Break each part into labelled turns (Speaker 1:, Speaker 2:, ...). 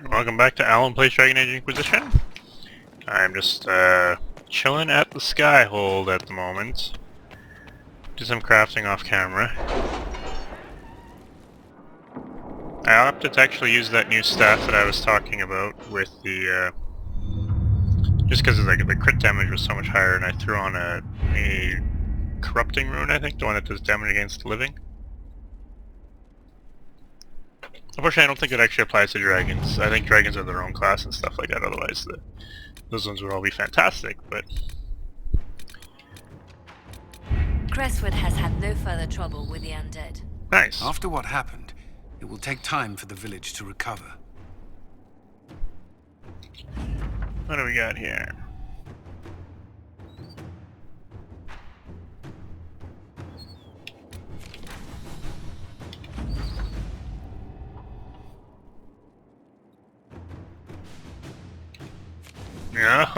Speaker 1: Welcome back to Allan Plays Dragon Age Inquisition. I'm just chilling at the Skyhold at the moment. Do some crafting off camera. I opted to actually use that new staff that I was talking about with the just because the crit damage was so much higher, and I threw on a corrupting rune, I think, the one that does damage against the living. Unfortunately, I don't think it actually applies to dragons. I think dragons are their own class and stuff like that, otherwise those ones would all be fantastic, but...
Speaker 2: Crestwood has had no further trouble with the undead.
Speaker 1: Nice.
Speaker 3: After what happened, it will take time for the village to recover.
Speaker 1: What do we got here?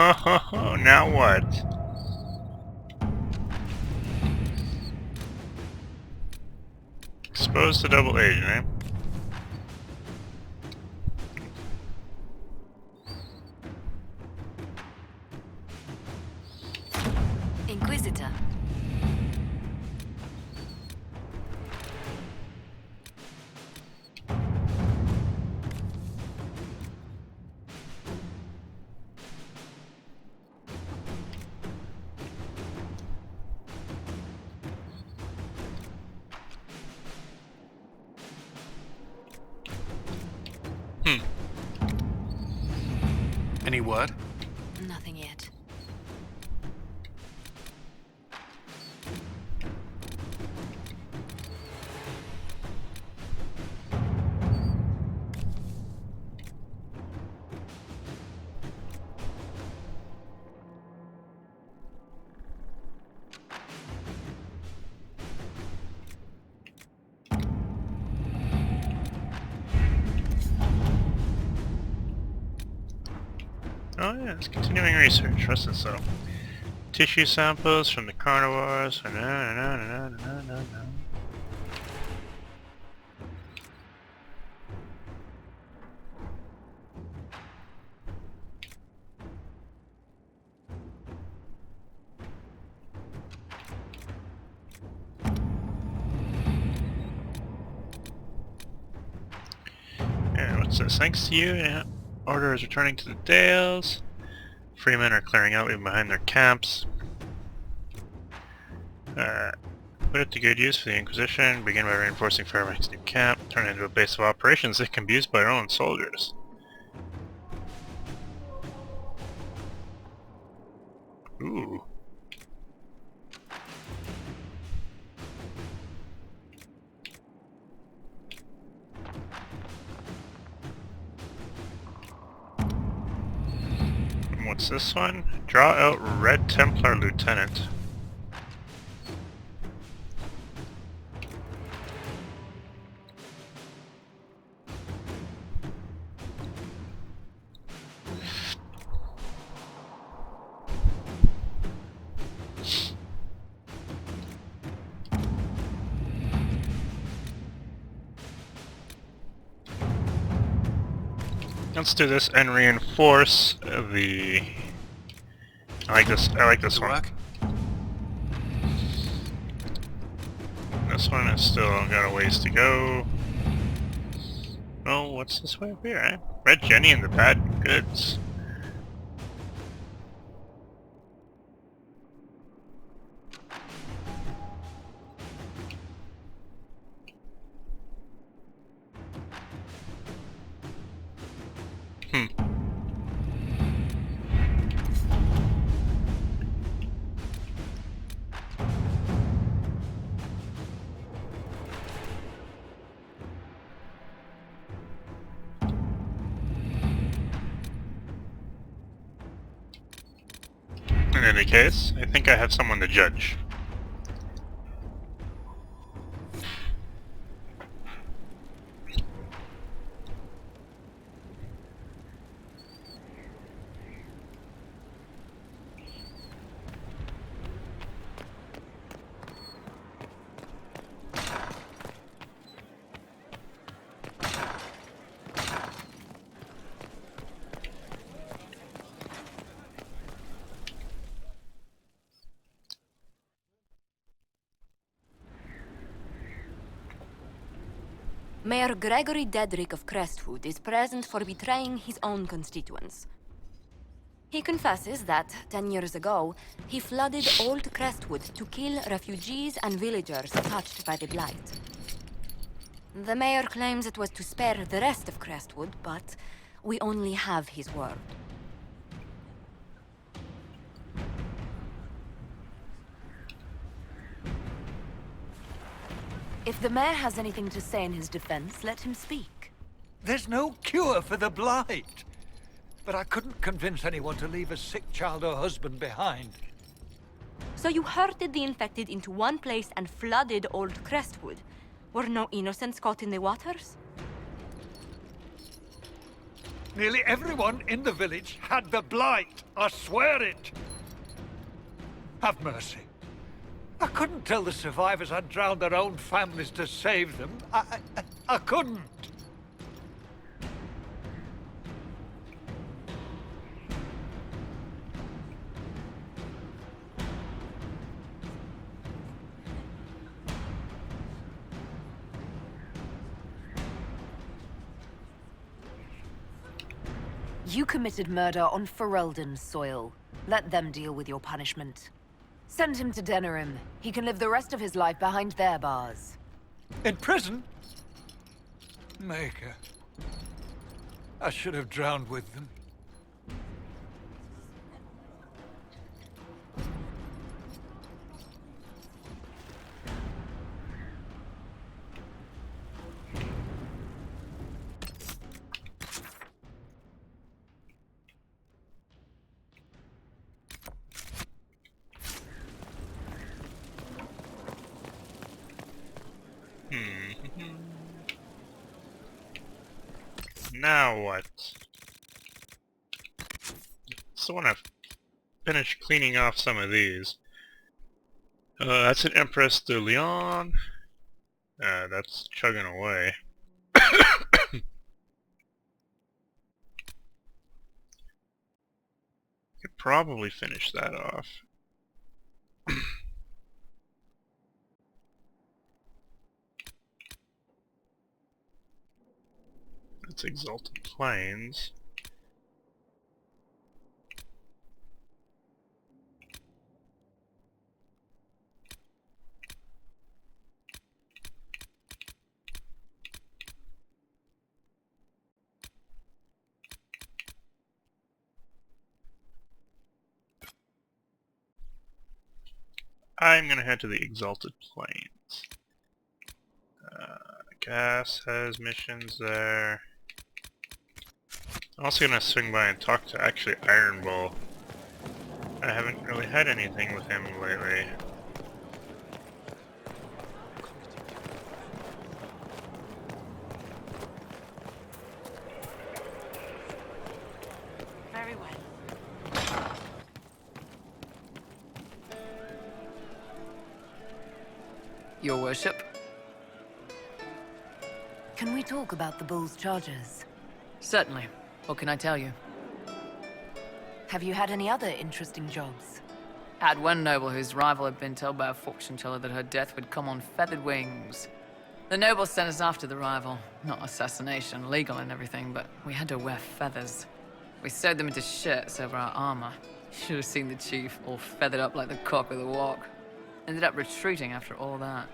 Speaker 1: Oh, now what? Exposed to double agent, eh?
Speaker 2: Inquisitor.
Speaker 3: Any word?
Speaker 2: Nothing yet.
Speaker 1: Oh yeah, it's continuing research. Trust it so. Tissue samples from the carnivores. Yeah, what's this? Thanks to you, yeah. Order is returning to the Dales. Freemen are clearing out, leaving behind their camps. Put it to good use for the Inquisition. Begin by reinforcing Fairbank's new camp. Turn it into a base of operations that can be used by our own soldiers. Ooh. What's this one? Draw out Red Templar Lieutenant. Let's do this and reinforce the... I like this one.
Speaker 3: Work?
Speaker 1: This one is still got a ways to go. Oh, what's this way up here, eh? Red Jenny and the Bad Goods. In any case, I think I have someone to judge.
Speaker 2: Mayor Gregory Dedrick of Crestwood is present for betraying his own constituents. He confesses that, 10 years ago, he flooded Old Crestwood to kill refugees and villagers touched by the Blight. The mayor claims it was to spare the rest of Crestwood, but we only have his word. If the mayor has anything to say in his defense, let him speak.
Speaker 4: There's no cure for the Blight. But I couldn't convince anyone to leave a sick child or husband behind.
Speaker 2: So you herded the infected into one place and flooded Old Crestwood. Were no innocents caught in the waters?
Speaker 4: Nearly everyone in the village had the Blight. I swear it. Have mercy. I couldn't tell the survivors I'd drowned their own families to save them. I couldn't.
Speaker 5: You committed murder on Ferelden's soil. Let them deal with your punishment. Send him to Denerim. He can live the rest of his life behind their bars.
Speaker 4: In prison? Maker. I should have drowned with them.
Speaker 1: Now what? So I want to finish cleaning off some of these. That's an Empress de Leon. That's chugging away. Could probably finish that off. That's Exalted Plains. I'm gonna head to the Exalted Plains. Gas has missions there. I'm also gonna swing by and talk to actually Iron Bull. I haven't really had anything with him lately.
Speaker 2: Very well.
Speaker 6: Your worship?
Speaker 5: Can we talk about the Bull's charges?
Speaker 6: Certainly. What can I tell you?
Speaker 5: Have you had any other interesting jobs?
Speaker 6: Had one noble whose rival had been told by a fortune teller that her death would come on feathered wings. The noble sent us after the rival. Not assassination, legal and everything, but we had to wear feathers. We sewed them into shirts over our armor. Should have seen the chief, all feathered up like the cock of the walk. Ended up retreating after all that.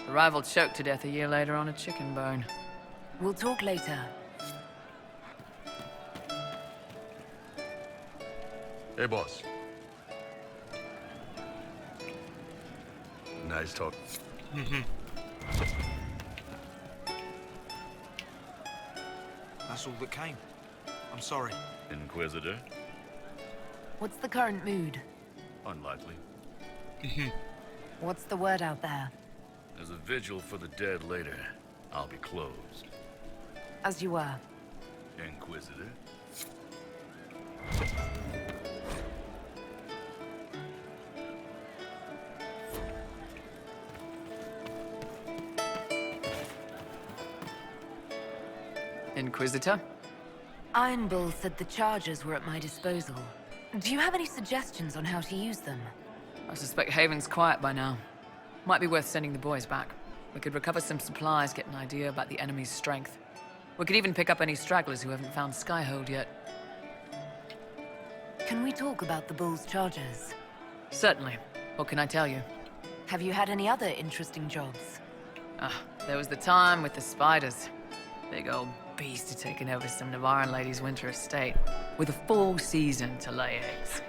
Speaker 6: The rival choked to death a year later on a chicken bone.
Speaker 5: We'll talk later.
Speaker 7: Hey, boss. Nice talk.
Speaker 8: That's all that came. I'm sorry.
Speaker 7: Inquisitor?
Speaker 5: What's the current mood?
Speaker 7: Unlikely.
Speaker 5: What's the word out there?
Speaker 7: There's a vigil for the dead later. I'll be closed.
Speaker 5: As you were.
Speaker 7: Inquisitor?
Speaker 6: Inquisitor?
Speaker 5: Iron Bull said the charges were at my disposal. Do you have any suggestions on how to use them?
Speaker 6: I suspect Haven's quiet by now. Might be worth sending the boys back. We could recover some supplies, get an idea about the enemy's strength. We could even pick up any stragglers who haven't found Skyhold yet.
Speaker 5: Can we talk about the Bull's charges?
Speaker 6: Certainly. What can I tell you?
Speaker 5: Have you had any other interesting jobs?
Speaker 6: There was the time with the spiders. Big old beast had taken over some Navarran lady's winter estate, with a full season to lay eggs.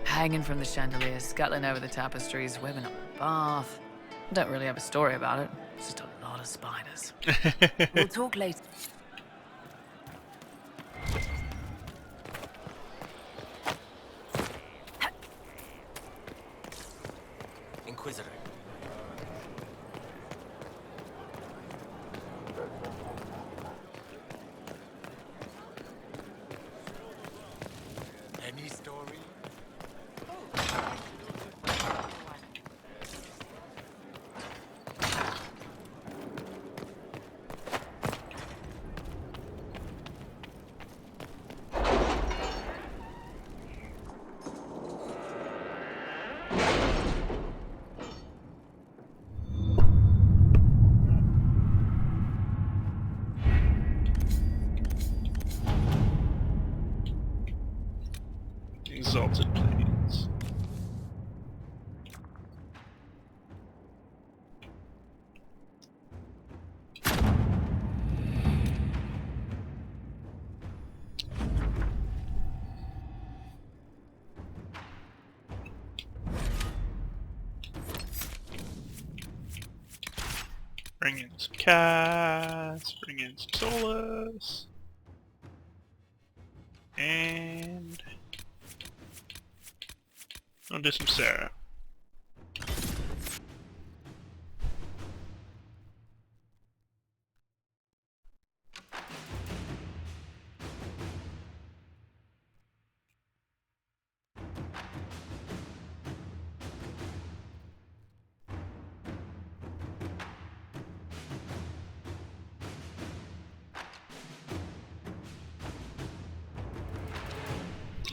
Speaker 6: Hanging from the chandeliers, scuttling over the tapestries, webbing up a bath. Don't really have a story about it. It's just a lot of spiders.
Speaker 5: We'll talk later.
Speaker 8: Inquisitor. Any story?
Speaker 1: Exalted Plains. Bring in some cats, bring in some Solus, and I'll do some Sarah.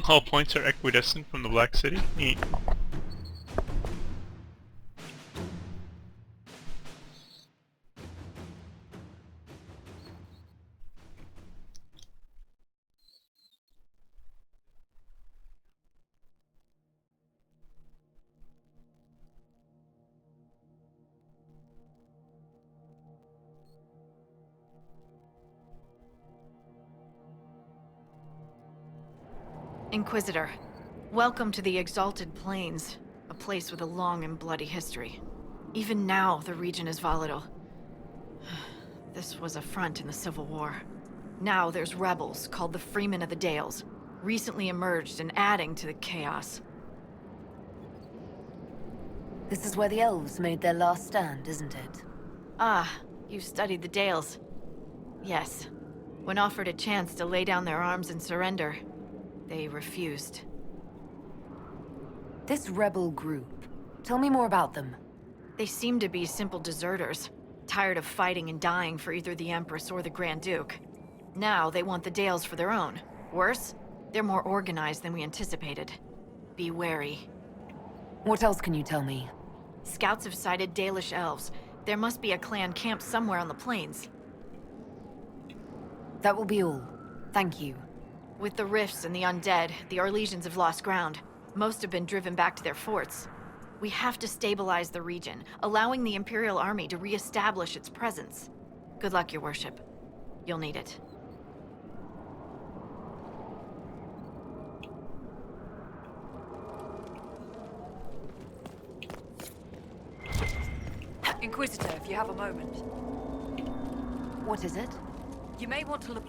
Speaker 1: All points are equidistant from the Black City. Neat.
Speaker 9: Inquisitor, welcome to the Exalted Plains, a place with a long and bloody history. Even now, the region is volatile. This was a front in the Civil War. Now there's rebels called the Freemen of the Dales, recently emerged and adding to the chaos.
Speaker 5: This is where the elves made their last stand, isn't it?
Speaker 9: Ah, you've studied the Dales. Yes. When offered a chance to lay down their arms and surrender, they refused.
Speaker 5: This rebel group, tell me more about them.
Speaker 9: They seem to be simple deserters, tired of fighting and dying for either the Empress or the Grand Duke. Now they want the Dales for their own. Worse, they're more organized than we anticipated. Be wary.
Speaker 5: What else can you tell me?
Speaker 9: Scouts have sighted Dalish elves. There must be a clan camped somewhere on the plains.
Speaker 5: That will be all. Thank you.
Speaker 9: With the rifts and the undead, the Orlesians have lost ground. Most have been driven back to their forts. We have to stabilize the region, allowing the Imperial Army to re-establish its presence. Good luck, Your Worship. You'll need it.
Speaker 2: Inquisitor, if you have a moment.
Speaker 5: What is it?
Speaker 2: You may want to look...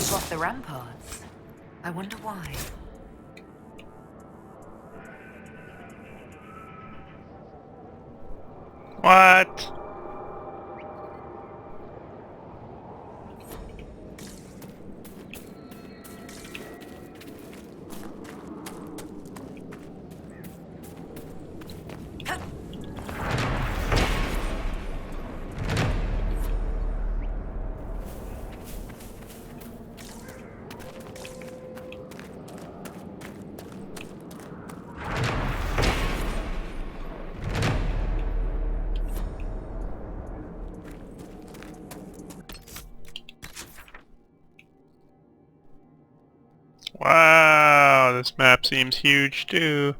Speaker 5: move off the ramparts. I wonder why.
Speaker 1: What? Wow, this map seems huge too.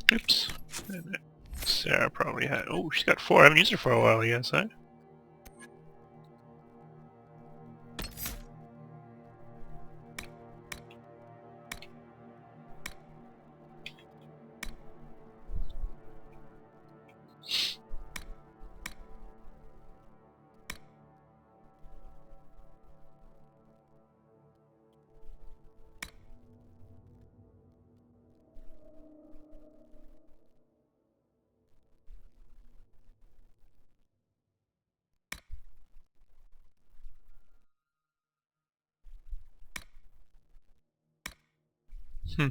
Speaker 1: Oops. Sarah probably had. Oh, she's got 4. I haven't used her for a while, I guess, eh? Hmm.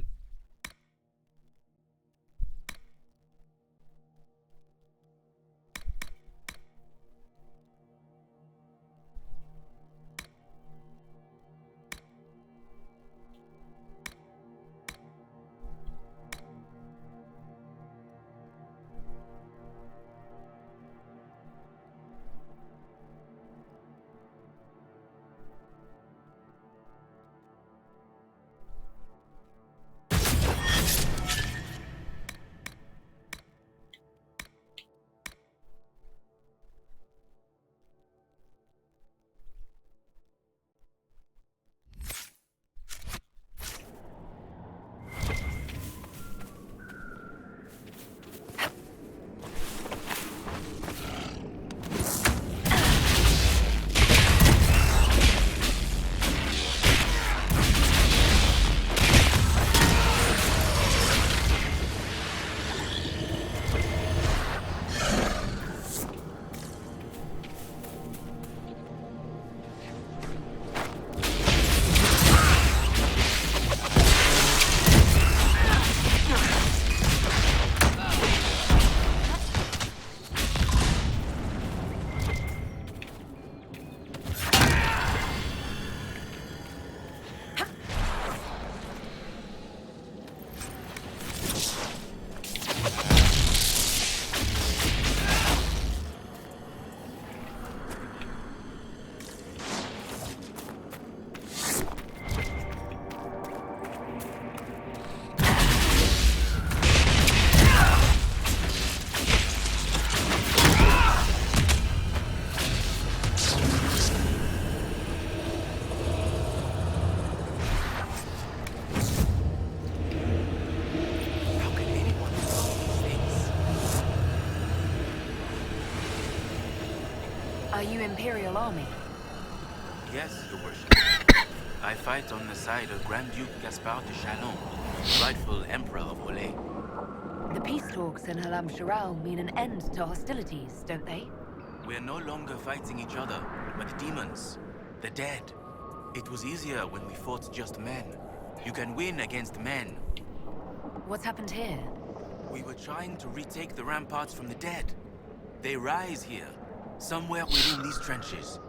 Speaker 5: Are you Imperial Army?
Speaker 10: Yes, Your Worship. I fight on the side of Grand Duke Gaspard de Chalon, rightful Emperor of Olay.
Speaker 5: The peace talks in Halam Sharal mean an end to hostilities, don't they?
Speaker 10: We're no longer fighting each other, but the demons, the dead. It was easier when we fought just men. You can win against men.
Speaker 5: What's happened here?
Speaker 10: We were trying to retake the ramparts from the dead. They rise here, somewhere within these trenches.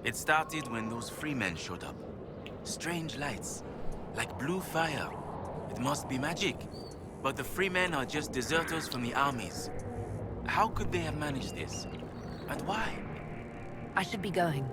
Speaker 10: It started when those free men showed up. Strange lights, like blue fire. It must be magic. But the free men are just deserters from the armies. How could they have managed this? And why?
Speaker 5: I should be going.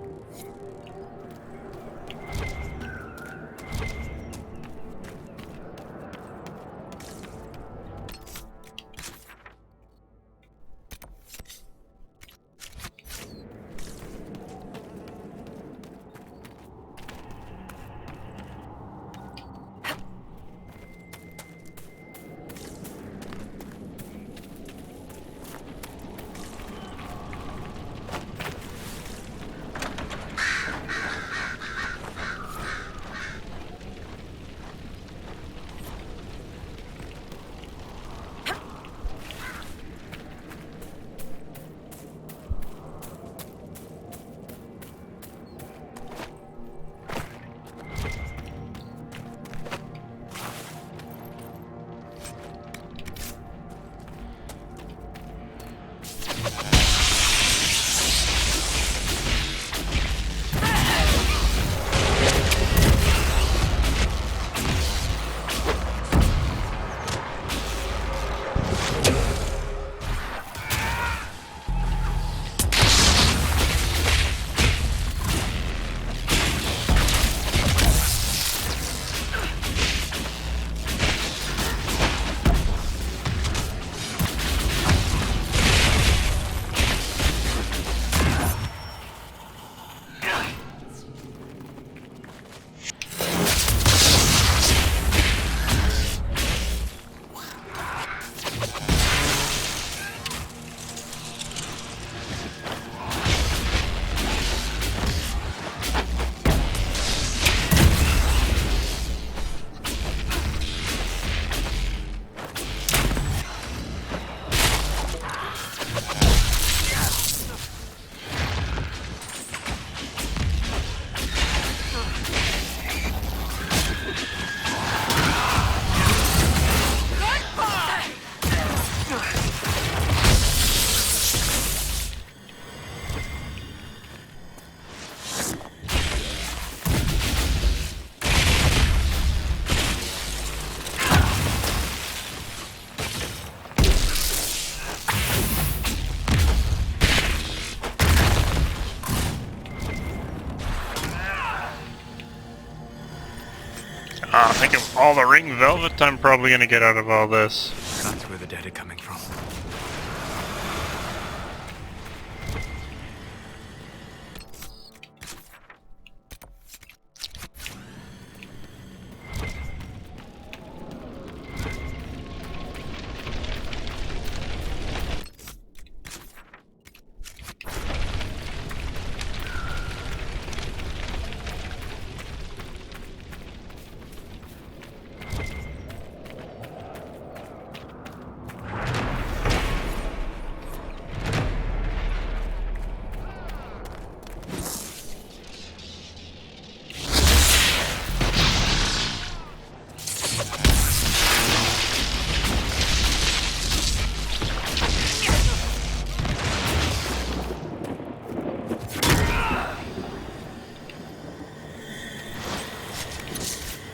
Speaker 1: Think of all the ring velvet I'm probably gonna get out of all this.
Speaker 3: That's where the dead are coming from.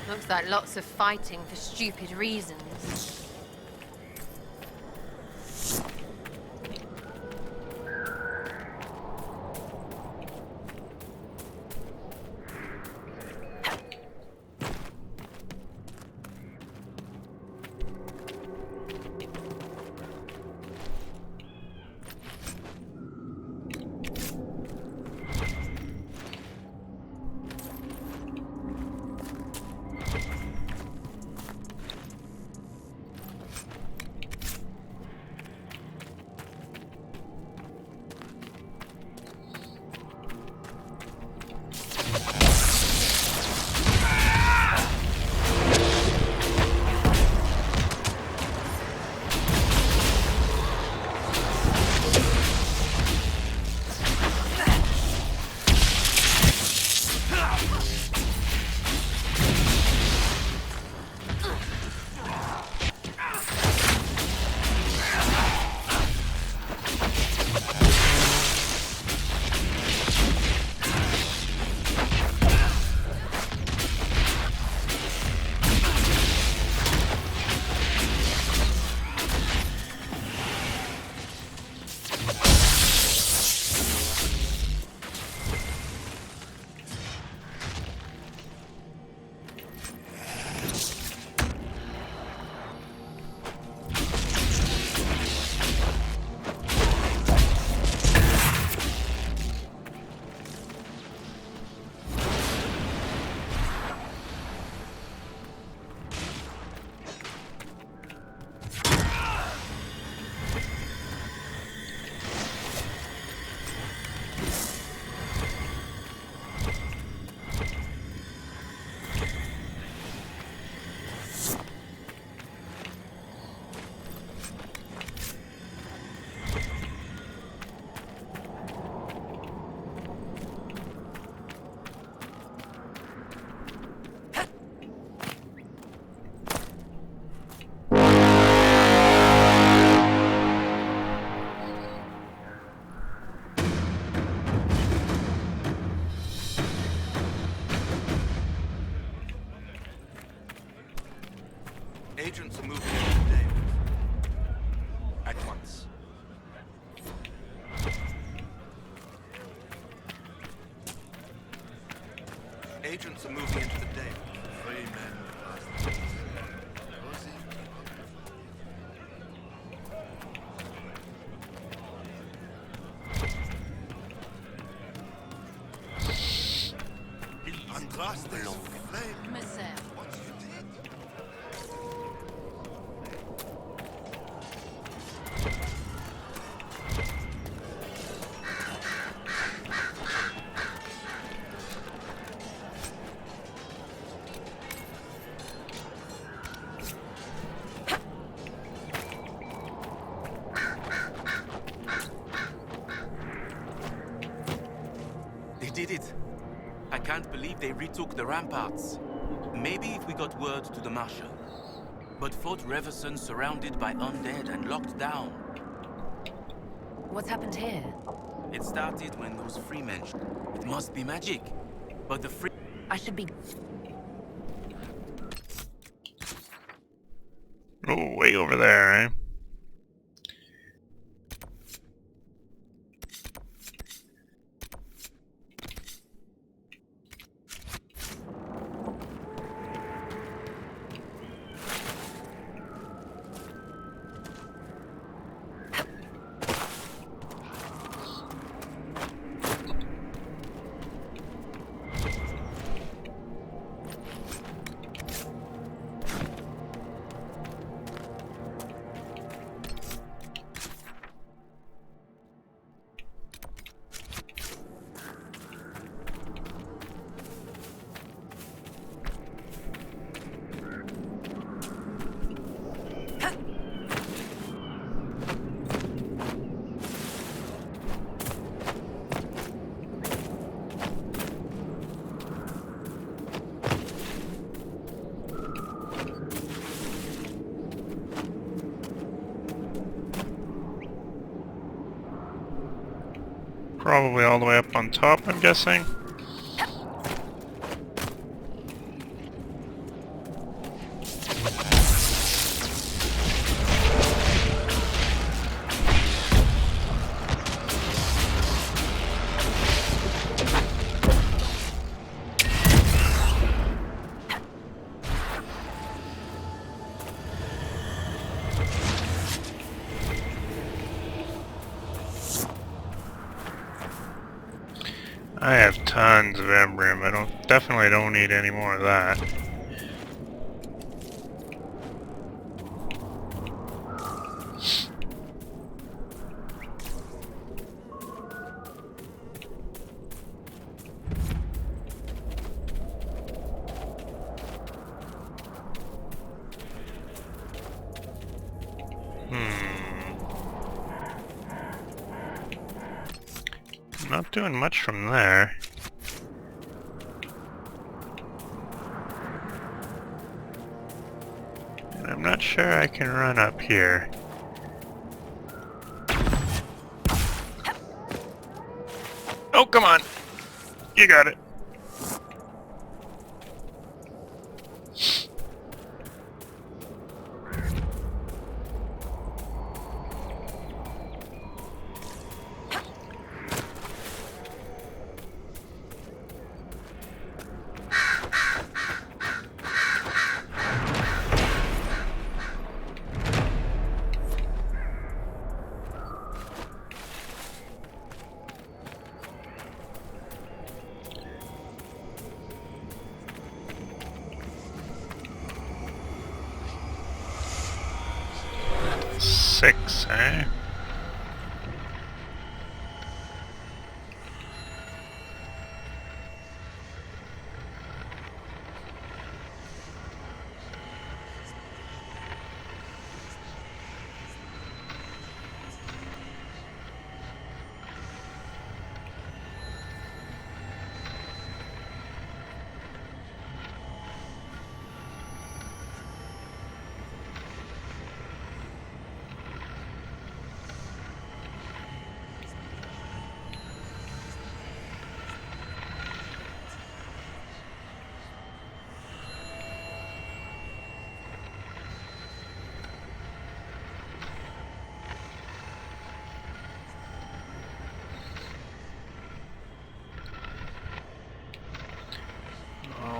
Speaker 11: Looks like lots of fighting for stupid reasons.
Speaker 8: agents are moving into the Dale.
Speaker 7: Free men.
Speaker 10: They did it. I can't believe they retook the ramparts. Maybe if we got word to the Marshal. But Fort Reverson surrounded by undead and locked down.
Speaker 5: What's happened here?
Speaker 10: It started when those freemen... It must be magic. But the free...
Speaker 5: I should be...
Speaker 1: Oh, way over there, eh? Probably all the way up on top, I'm guessing. I have tons of Embrium. Definitely don't need any more of that. Not doing much from there. And I'm not sure I can run up here. Oh, come on! You got it. Six, eh?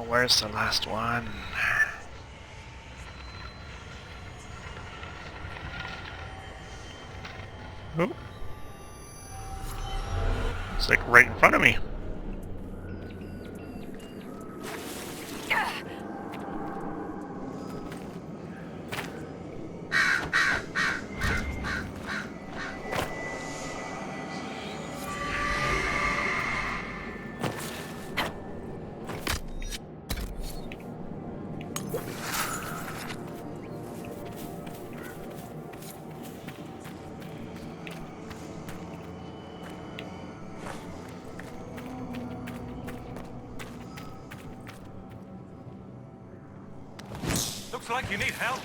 Speaker 1: where's the last one? Oh. It's like right in front of me.
Speaker 4: Looks like you need help.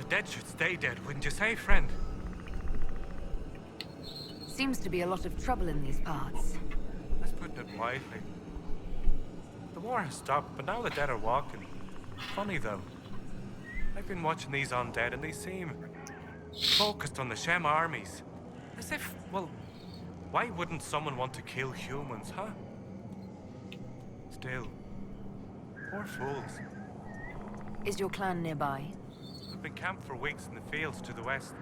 Speaker 4: Dead should stay dead, wouldn't you say, friend?
Speaker 5: Seems to be a lot of trouble in these parts.
Speaker 12: Let's put it mildly. The war has stopped, but now the dead are walking. Funny though. I've been watching these undead and they seem focused on the Shem armies. As if, well, why wouldn't someone want to kill humans, huh? Still, poor fools.
Speaker 5: Is your clan nearby?
Speaker 12: We've been camped for weeks in the fields to the west.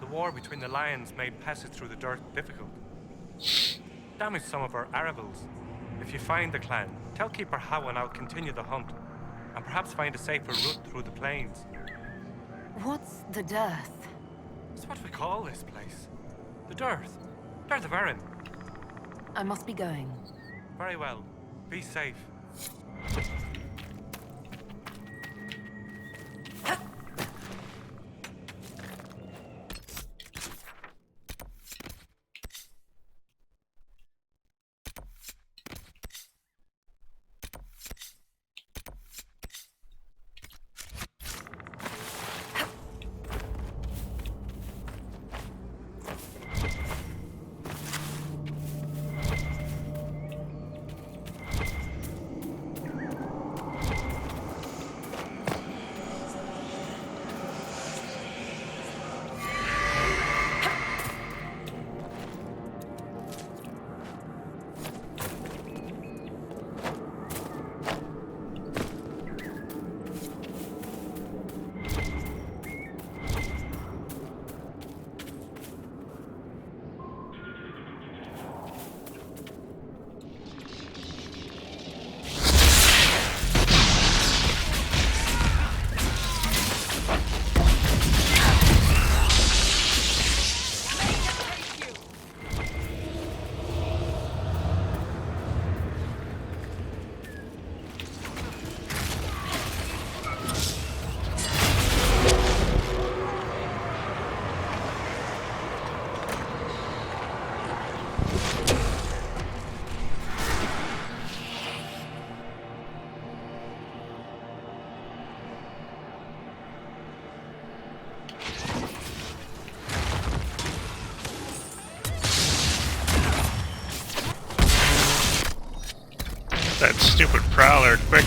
Speaker 12: The war between the lions made passage through the dirt difficult. Damaged some of our arivals. If you find the clan, tell Keeper How and I'll continue the hunt, and perhaps find a safer route through the plains.
Speaker 5: What's the dearth?
Speaker 12: It's what we call this place. The Dearth. Dearth of Erin.
Speaker 5: I must be going.
Speaker 12: Very well. Be safe.
Speaker 1: That stupid prowler, quick!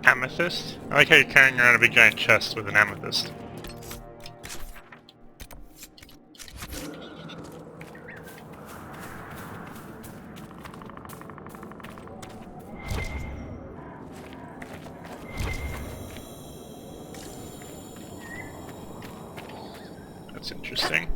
Speaker 1: Amethyst? I like how you're carrying around a big giant chest with an amethyst. That's interesting.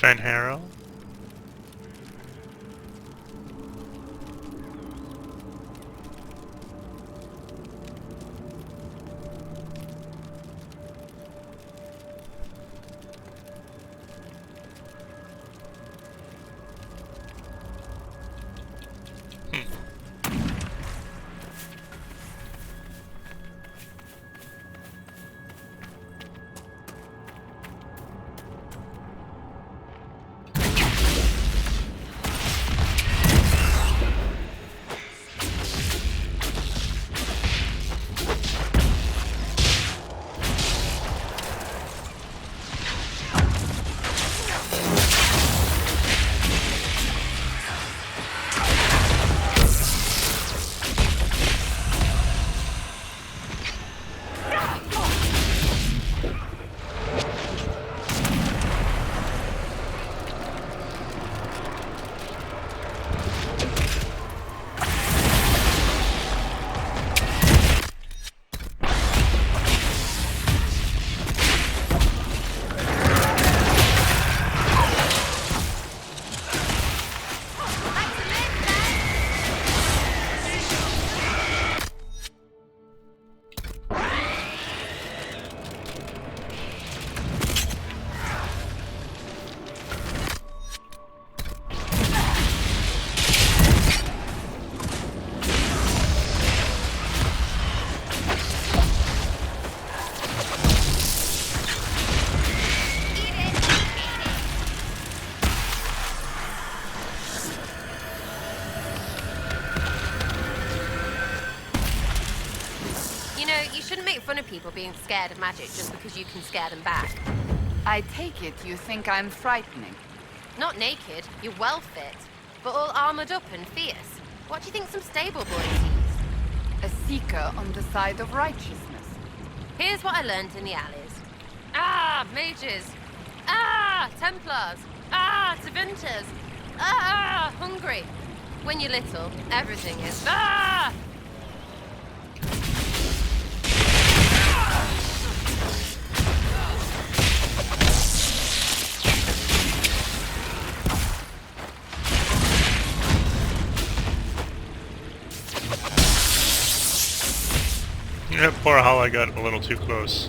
Speaker 1: Fenharrow.
Speaker 11: You shouldn't make fun of people being scared of magic just because you can scare them back.
Speaker 13: I take it you think I'm frightening.
Speaker 11: Not naked, you're well fit, but all armored up and fierce. What do you think some stable boys use?
Speaker 13: A seeker on the side of righteousness.
Speaker 11: Here's what I learned in the alleys. Ah, mages. Ah, Templars. Ah, Tevinters. Ah, hungry. When you're little, everything is ah!
Speaker 1: Yeah, poor Hala got a little too close.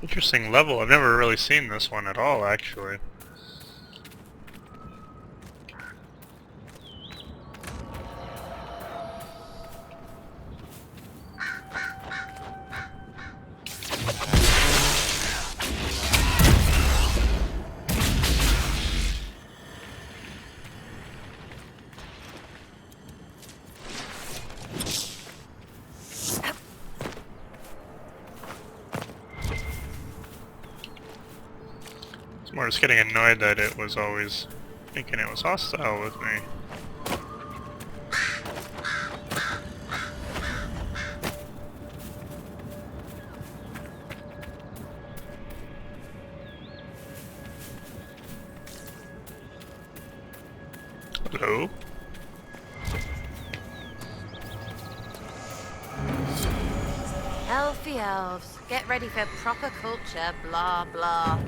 Speaker 1: Interesting level. I've never really seen this one at all, actually. More just getting annoyed that it was always thinking it was hostile with me. Hello?
Speaker 11: Healthy elves. Get ready for proper culture, blah blah.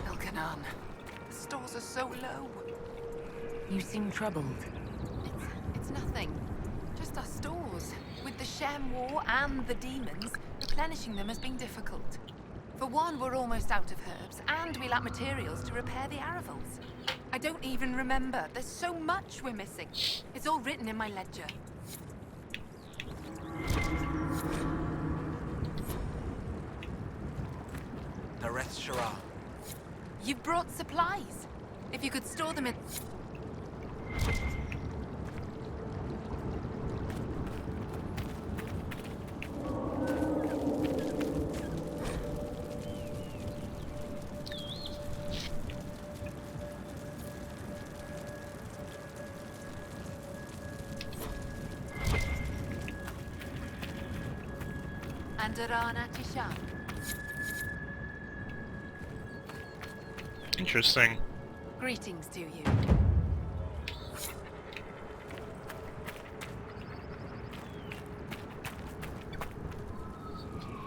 Speaker 13: Elkanan, the stores are so low.
Speaker 5: You seem troubled.
Speaker 13: It's nothing. Just our stores. With the Shem War and the demons, replenishing them has been difficult. For one, we're almost out of herbs, and we lack materials to repair the Aravals. I don't even remember. There's so much we're missing. It's all written in my ledger.
Speaker 10: Nareth Shara.
Speaker 13: You've brought supplies. If you could store them in... Andarana Tisham.
Speaker 1: Interesting.
Speaker 13: Greetings to you.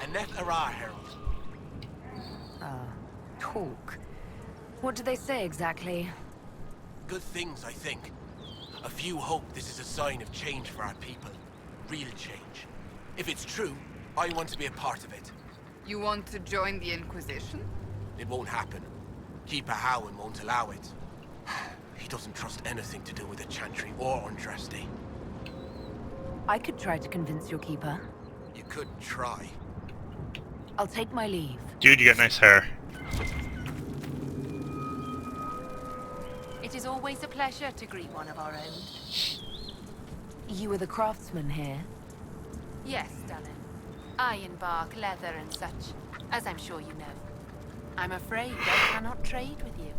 Speaker 10: Aneth Ara, Herald.
Speaker 5: Talk. What do they say exactly?
Speaker 10: Good things, I think. A few hope this is a sign of change for our people. Real change. If it's true, I want to be a part of it.
Speaker 13: You want to join the Inquisition?
Speaker 10: It won't happen. Keeper Howen won't allow it. He doesn't trust anything to do with the Chantry or Andraste.
Speaker 5: I could try to convince your keeper.
Speaker 10: You could try.
Speaker 5: I'll take my leave.
Speaker 1: Dude, you got nice hair.
Speaker 13: It is always a pleasure to greet one of our own.
Speaker 5: You are the craftsman here?
Speaker 13: Yes, Allan. Ironbark, leather and such, as I'm sure you know. I'm afraid I cannot trade with you.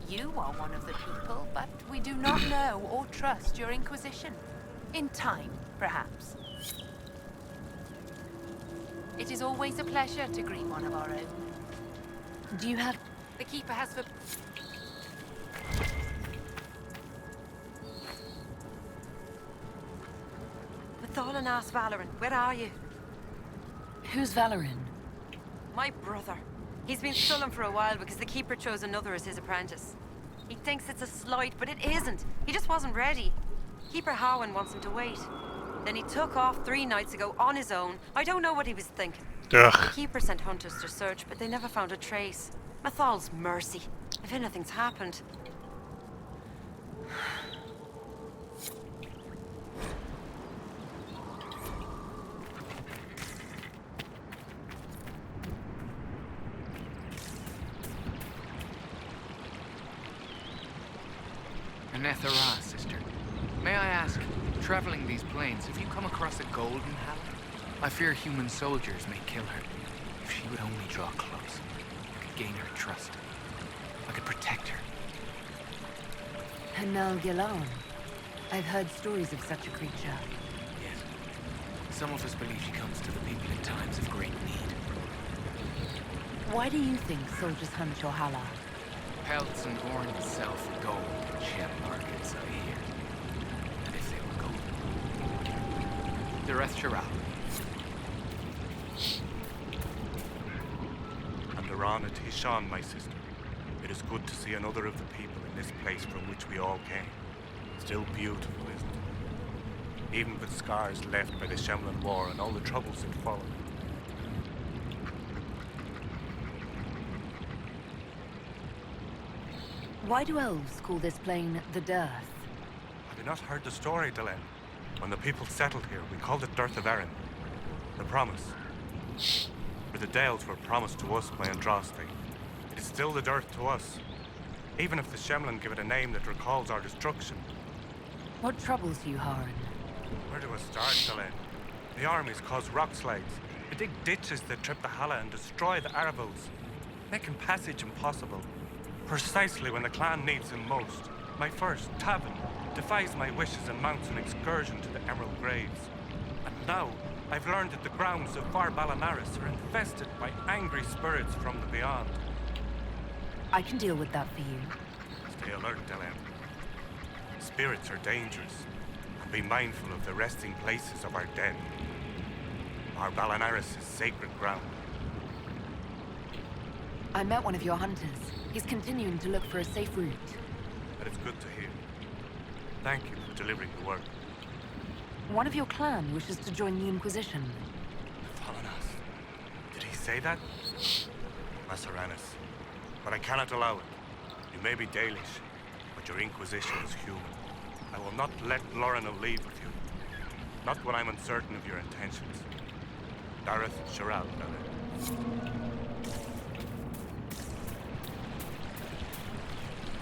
Speaker 13: You are one of the people, but we do not know or trust your Inquisition. In time, perhaps. It is always a pleasure to greet one of our own.
Speaker 5: Do you have...
Speaker 13: The Keeper has for...
Speaker 14: Allan asked Valoran, where are you?
Speaker 5: Who's Valoran?
Speaker 14: My brother. He's been sullen for a while because the Keeper chose another as his apprentice. He thinks it's a slight, but it isn't. He just wasn't ready. Keeper Howen wants him to wait. Then he took off 3 nights ago on his own. I don't know what he was thinking.
Speaker 1: Ugh.
Speaker 14: The Keeper sent hunters to search, but they never found a trace. Mathal's mercy. If anything's happened.
Speaker 15: Anethara, sister. May I ask, traveling these plains, have you come across a golden Hal? I fear human soldiers may kill her. If she would only draw close, I could gain her trust. I could protect her.
Speaker 5: Hanal Gilan. I've heard stories of such a creature.
Speaker 15: Yes. Some of us believe she comes to the people in times of great need.
Speaker 5: Why do you think soldiers hunt your Hala?
Speaker 15: Pelts and horn itself, gold and gem markets, I hear. And if they were gold. Dareth Shara.
Speaker 12: And Arana Tishan, my sister. It is good to see another of the people in this place from which we all came. Still beautiful, isn't it? Even with scars left by the Shemlan War and all the troubles that followed.
Speaker 5: Why do elves call this plain the Dearth?
Speaker 12: Have you not heard the story, Delenn? When the people settled here, we called it Dearth of Erin. The promise. For the Dales were promised to us by Andraste. It is still the Dearth to us. Even if the Shemlan give it a name that recalls our destruction.
Speaker 5: What troubles you, Haran?
Speaker 12: Where do I start, Delenn? The armies cause rock slides. They dig ditches that trip the Hala and destroy the Aravals, making passage impossible. Precisely when the clan needs him most. My first, Tavin, defies my wishes and mounts an excursion to the Emerald Graves. And now, I've learned that the grounds of Far Balanaris are infested by angry spirits from the beyond.
Speaker 5: I can deal with that for you.
Speaker 12: Stay alert, Allan. Spirits are dangerous, and be mindful of the resting places of our dead. Far Balanaris is sacred ground.
Speaker 5: I met one of your hunters. He's continuing to look for a safe route.
Speaker 12: That is good to hear. Thank you for delivering the word.
Speaker 5: One of your clan wishes to join the Inquisition.
Speaker 12: Thalanas. Did he say that? Masaranis. But I cannot allow it. You may be Dalish, but your Inquisition is human. I will not let Lorna leave with you. Not when I'm uncertain of your intentions. Dareth Shiral,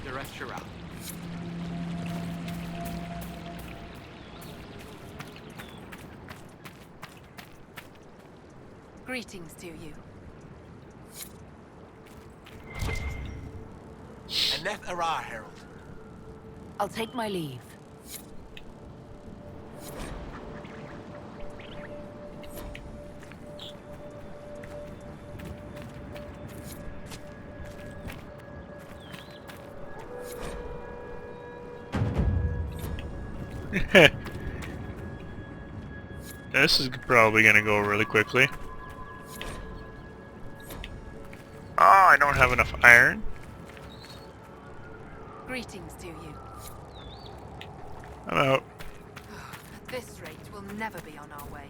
Speaker 15: Dareth Shiral.
Speaker 13: Greetings to you.
Speaker 8: Aneth Ara, Herald.
Speaker 5: I'll take my leave.
Speaker 1: This is probably gonna go really quickly. Oh, I don't have enough iron.
Speaker 13: Greetings to you.
Speaker 1: I'm out.
Speaker 13: At this rate, we'll never be on our way.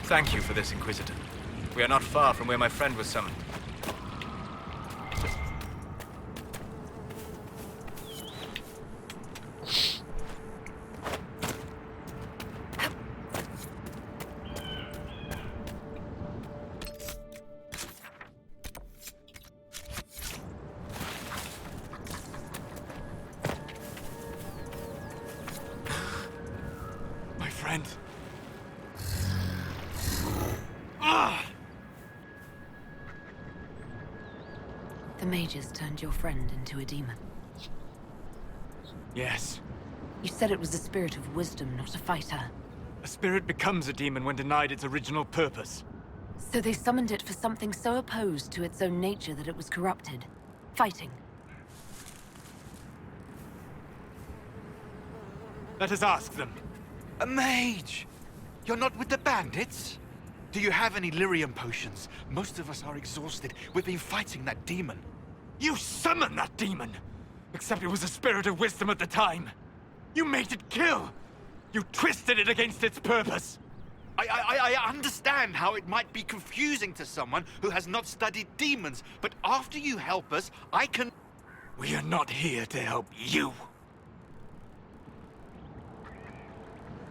Speaker 8: Thank you for this, Inquisitor. We are not far from where my friend was summoned. My friend.
Speaker 5: The mages turned your friend into a demon.
Speaker 8: Yes.
Speaker 5: You said it was a spirit of wisdom, not a fighter.
Speaker 8: A spirit becomes a demon when denied its original purpose.
Speaker 5: So they summoned it for something so opposed to its own nature that it was corrupted. Fighting.
Speaker 8: Let us ask them.
Speaker 16: A mage! You're not with the bandits? Do you have any lyrium potions? Most of us are exhausted. We've been fighting that demon.
Speaker 8: You summoned that demon! Except it was a spirit of wisdom at the time. You made it kill! You twisted it against its purpose!
Speaker 16: I understand how it might be confusing to someone who has not studied demons, but after you help us, I can...
Speaker 8: We are not here to help you.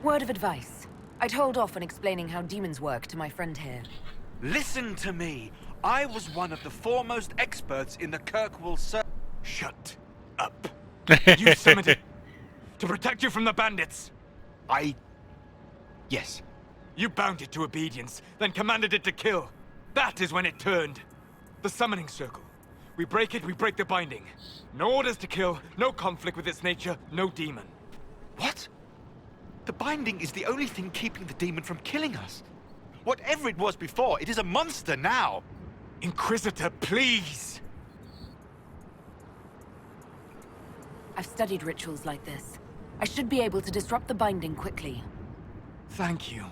Speaker 5: Word of advice. I'd hold off on explaining how demons work to my friend here.
Speaker 16: Listen to me. I was one of the foremost experts in the Kirkwall
Speaker 8: Shut up. You summoned it to protect you from the bandits.
Speaker 16: Yes.
Speaker 8: You bound it to obedience, then commanded it to kill. That is when it turned. The summoning circle. We break it, we break the binding. No orders to kill, no conflict with its nature, no demon.
Speaker 16: What? The binding is the only thing keeping the demon from killing us. Whatever it was before, it is a monster now.
Speaker 8: Inquisitor, please!
Speaker 5: I've studied rituals like this. I should be able to disrupt the binding quickly.
Speaker 8: Thank you.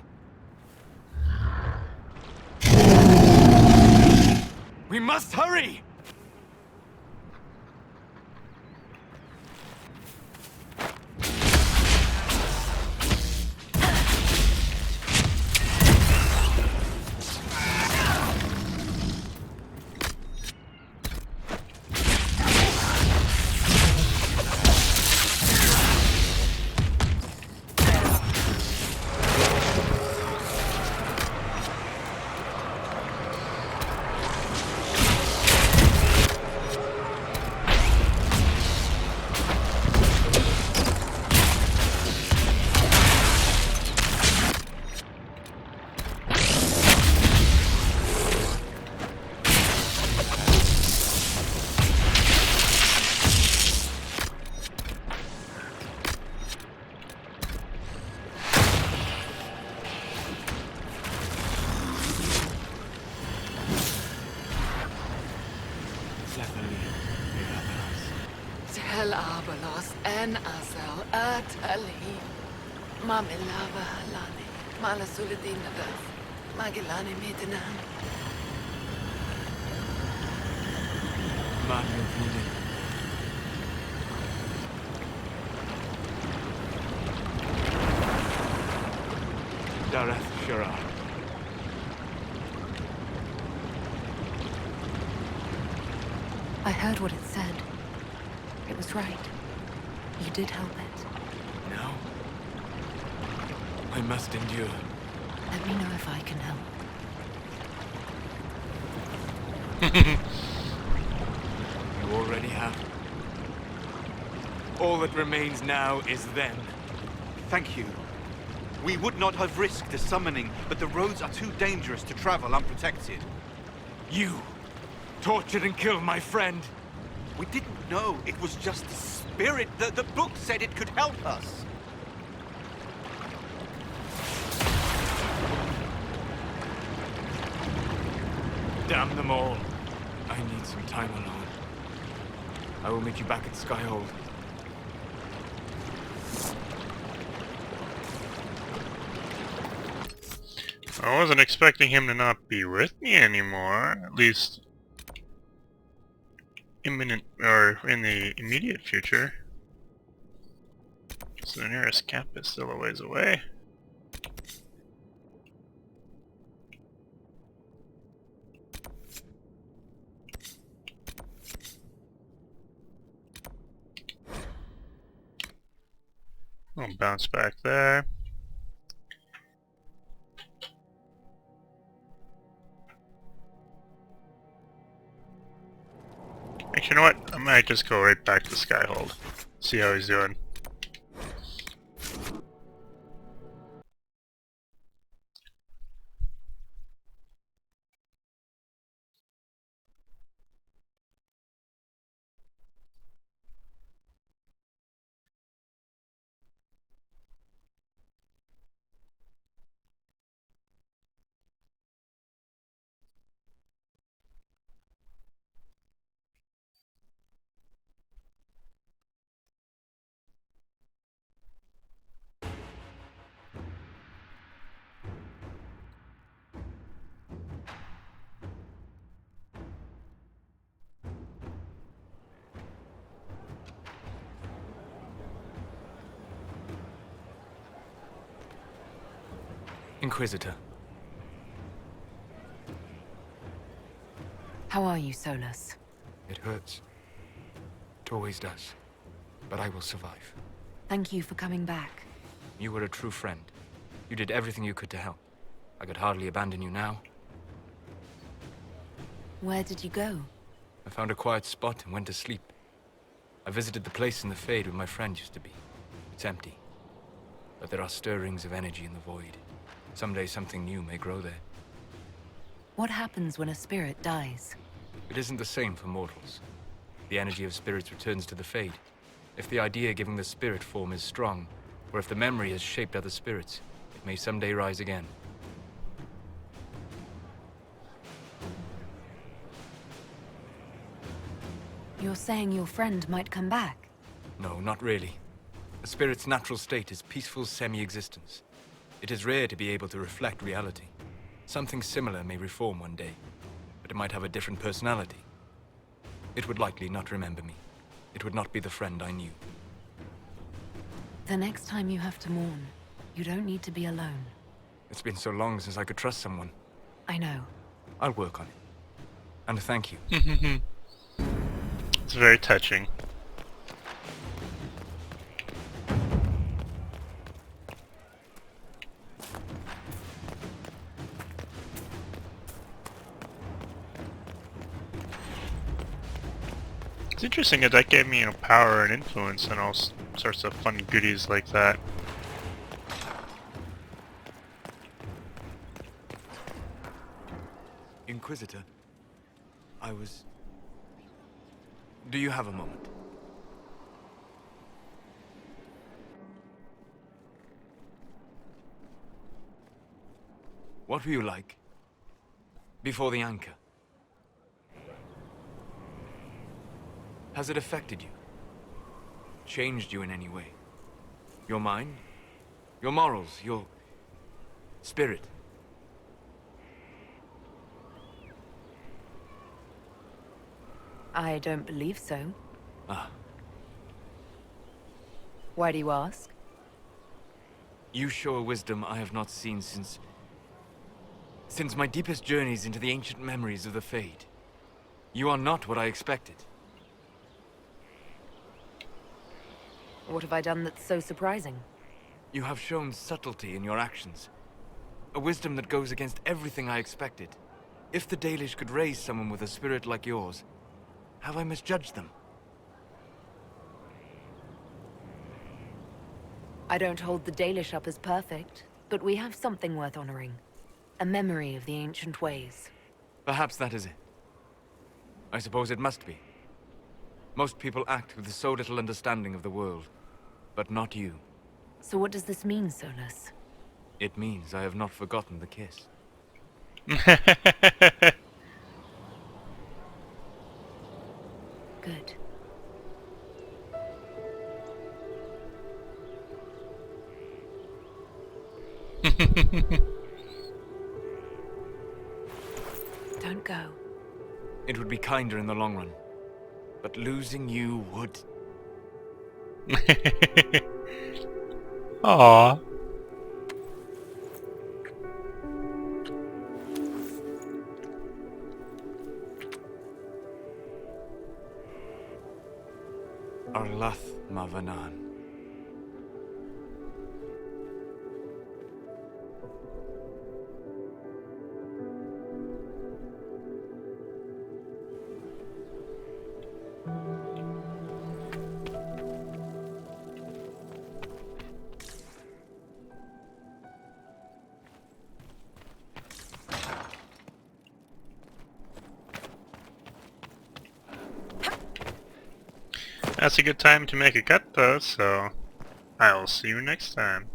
Speaker 8: We must hurry!
Speaker 13: Tel Abalos en Azel Atali. Mamilava Halani. Malasuladina Beth. Magilani Midinan.
Speaker 8: Dareth Shirar.
Speaker 5: I heard what it said. It was right. You did help it.
Speaker 8: No. I must endure.
Speaker 5: Let me know if I can help.
Speaker 8: You already have. All that remains now is them.
Speaker 16: Thank you. We would not have risked the summoning, but the roads are too dangerous to travel unprotected.
Speaker 8: You tortured and killed my friend.
Speaker 16: We didn't know it was just a spirit. The book said it could help us.
Speaker 8: Damn them all. I need some time alone. I will meet you back at Skyhold.
Speaker 1: I wasn't expecting him to not be with me anymore, at least imminent, or in the immediate future. So the nearest camp is still a ways away. I'll bounce back there. Actually, you know what? I might just go right back to Skyhold. See how he's doing.
Speaker 15: Inquisitor.
Speaker 5: How are you, Solus?
Speaker 15: It hurts. It always does. But I will survive.
Speaker 5: Thank you for coming back.
Speaker 15: You were a true friend. You did everything you could to help. I could hardly abandon you now.
Speaker 5: Where did you go?
Speaker 15: I found a quiet spot and went to sleep. I visited the place in the Fade where my friend used to be. It's empty. But there are stirrings of energy in the void. Someday something new may grow there.
Speaker 5: What happens when a spirit dies?
Speaker 15: It isn't the same for mortals. The energy of spirits returns to the Fade. If the idea giving the spirit form is strong, or if the memory has shaped other spirits, it may someday rise again.
Speaker 5: You're saying your friend might come back?
Speaker 15: No, not really. A spirit's natural state is peaceful semi-existence. It is rare to be able to reflect reality. Something similar may reform one day, but it might have a different personality. It would likely not remember me. It would not be the friend I knew.
Speaker 5: The next time you have to mourn, you don't need to be alone.
Speaker 15: It's been so long since I could trust someone.
Speaker 5: I know.
Speaker 15: I'll work on it. And thank you.
Speaker 1: It's very touching. It's interesting that that gave me power and influence and all sorts of fun goodies like that.
Speaker 15: Inquisitor, I was... Do you have a moment? What were you like before the anchor?
Speaker 8: Has it affected you? Changed you in any way? Your mind? Your morals? Your spirit?
Speaker 5: I don't believe so.
Speaker 8: Ah.
Speaker 5: Why do you ask?
Speaker 8: You show a wisdom I have not seen since my deepest journeys into the ancient memories of the Fade. You are not what I expected.
Speaker 5: What have I done that's so surprising?
Speaker 8: You have shown subtlety in your actions. A wisdom that goes against everything I expected. If the Dalish could raise someone with a spirit like yours, have I misjudged them?
Speaker 5: I don't hold the Dalish up as perfect, but we have something worth honoring. A memory of the ancient ways.
Speaker 8: Perhaps that is it. I suppose it must be. Most people act with so little understanding of the world, but not you.
Speaker 5: So what does this mean, Solus?
Speaker 8: It means I have not forgotten the kiss.
Speaker 5: Good. Don't go.
Speaker 8: It would be kinder in the long run, but losing you would.
Speaker 1: Aww.
Speaker 8: Arlath Mavanan.
Speaker 1: That's a good time to make a cut though, so I'll see you next time.